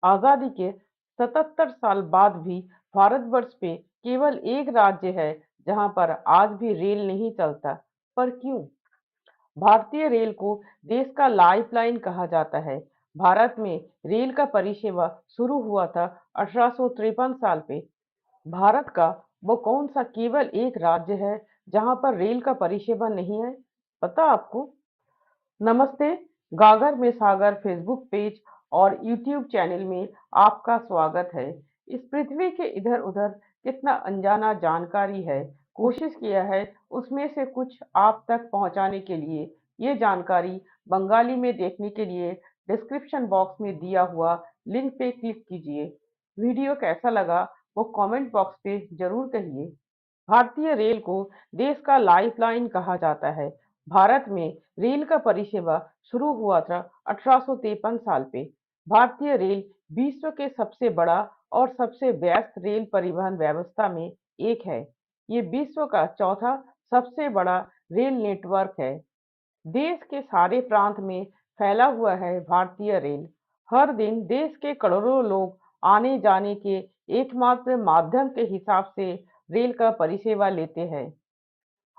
आजादी के 77 साल बाद भी भारतवर्ष पे केवल एक राज्य है जहां पर आज भी रेल नहीं चलता। पर क्यों? भारतीय रेल को देश का लाइफलाइन कहा जाता है। भारत में रेल का परिसेवा शुरू हुआ था 1853 साल पे। भारत का वो कौन सा केवल एक राज्य है जहां पर रेल का परिसेवा नहीं है? पता आपको? नमस्ते। गागर में सागर फेसबुक पेज और यूट्यूब चैनल में आपका स्वागत है। इस पृथ्वी के इधर उधर कितना अनजाना जानकारी है, कोशिश किया है उसमें से कुछ आप तक पहुंचाने के लिए। ये जानकारी बंगाली में देखने के लिए डिस्क्रिप्शन बॉक्स में दिया हुआ लिंक पे क्लिक कीजिए। वीडियो कैसा लगा वो कमेंट बॉक्स पे जरूर कहिए। भारतीय रेल को देश का लाइफलाइन कहा जाता है। भारत में रेल का परिसेवा शुरू हुआ था 1853 साल पे। भारतीय रेल विश्व के सबसे बड़ा और सबसे व्यस्त रेल परिवहन व्यवस्था में एक है। ये विश्व का चौथा सबसे बड़ा रेल नेटवर्क है। देश के सारे प्रांत में फैला हुआ है भारतीय रेल। हर दिन देश के करोड़ों लोग आने जाने के एकमात्र माध्यम के हिसाब से रेल का परिसेवा लेते हैं।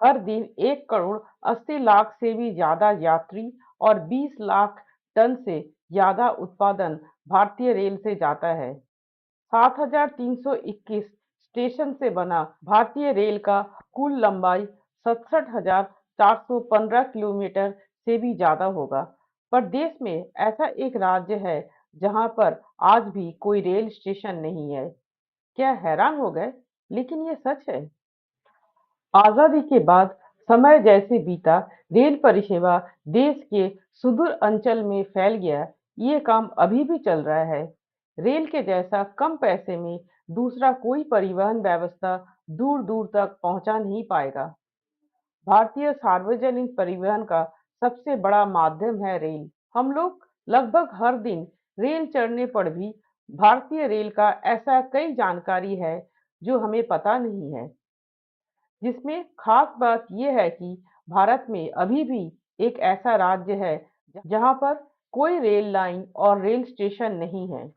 हर दिन 1 करोड़ 80 लाख से भी ज्यादा यात्री और 20 लाख टन से ज्यादा उत्पादन भारतीय रेल से जाता है। 7,321 स्टेशन से बना भारतीय रेल का कुल लंबाई 67,415 किलोमीटर से भी ज्यादा होगा। पर देश में ऐसा एक राज्य है जहां पर आज भी कोई रेल स्टेशन नहीं है। क्या हैरान हो गए? लेकिन ये सच है। आजादी के बाद समय जैसे बीता, रेल परिसेवा देश के सुदूर अंचल में फैल गया। ये काम अभी भी चल रहा है। रेल के जैसा कम पैसे में दूसरा कोई परिवहन व्यवस्था दूर दूर तक पहुंचा नहीं पाएगा। भारतीय सार्वजनिक परिवहन का सबसे बड़ा माध्यम है रेल। हम लोग लगभग हर दिन रेल चढ़ने पर भी भारतीय रेल का ऐसा कई जानकारी है जो हमें पता नहीं है। जिसमें खास बात यह है कि भारत में अभी भी एक ऐसा राज्य है जहां पर कोई रेल लाइन और रेल स्टेशन नहीं है।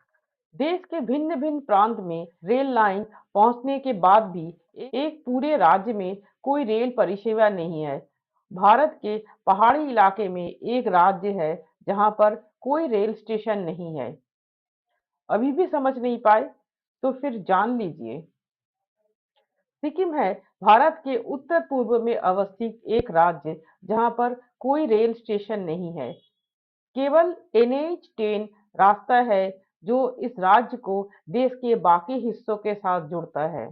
देश के भिन्न भिन्न प्रांत में रेल लाइन पहुंचने के बाद भी एक पूरे राज्य में कोई रेल परिसेवा नहीं है। भारत के पहाड़ी इलाके में एक राज्य है जहां पर कोई रेल स्टेशन नहीं है। अभी भी समझ नहीं पाए? तो फिर जान लीजिए। सिक्किम है भारत के उत्तर पूर्व में अवस्थित एक राज्य जहां पर कोई रेल स्टेशन नहीं है। केवल NH10 रास्ता है जो इस राज्य को देश के बाकी हिस्सों के साथ जोड़ता है।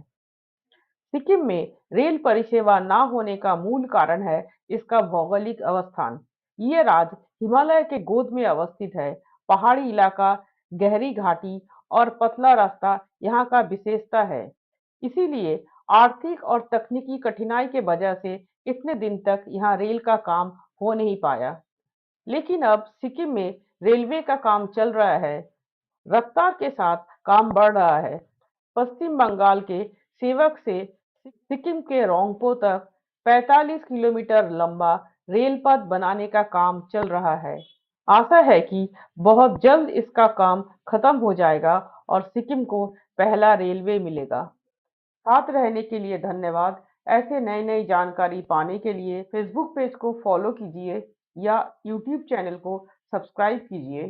सिक्किम में रेल परिसेवा न होने का मूल कारण है इसका भौगोलिक अवस्थान। ये राज्य हिमालय के गोद में अवस्थित है। पहाड़ी इलाका, गहरी घाटी और पतला रास्ता यहाँ का विशेषता है। इसीलिए आर्थिक और तकनीकी कठिनाई के वजह से इतने दिन तक यहाँ रेल का काम हो नहीं पाया। लेकिन अब सिक्किम में रेलवे का काम चल रहा है। रफ्तार के साथ काम बढ़ रहा है। पश्चिम बंगाल के सेवक से सिक्किम के रोंगपो तक 45 किलोमीटर लंबा रेल पथ बनाने का काम चल रहा है। आशा है कि बहुत जल्द इसका काम खत्म हो जाएगा और सिक्किम को पहला रेलवे मिलेगा। साथ रहने के लिए धन्यवाद। ऐसे नई नई जानकारी पाने के लिए फेसबुक पेज को फॉलो कीजिए या यूट्यूब चैनल को सब्सक्राइब कीजिए।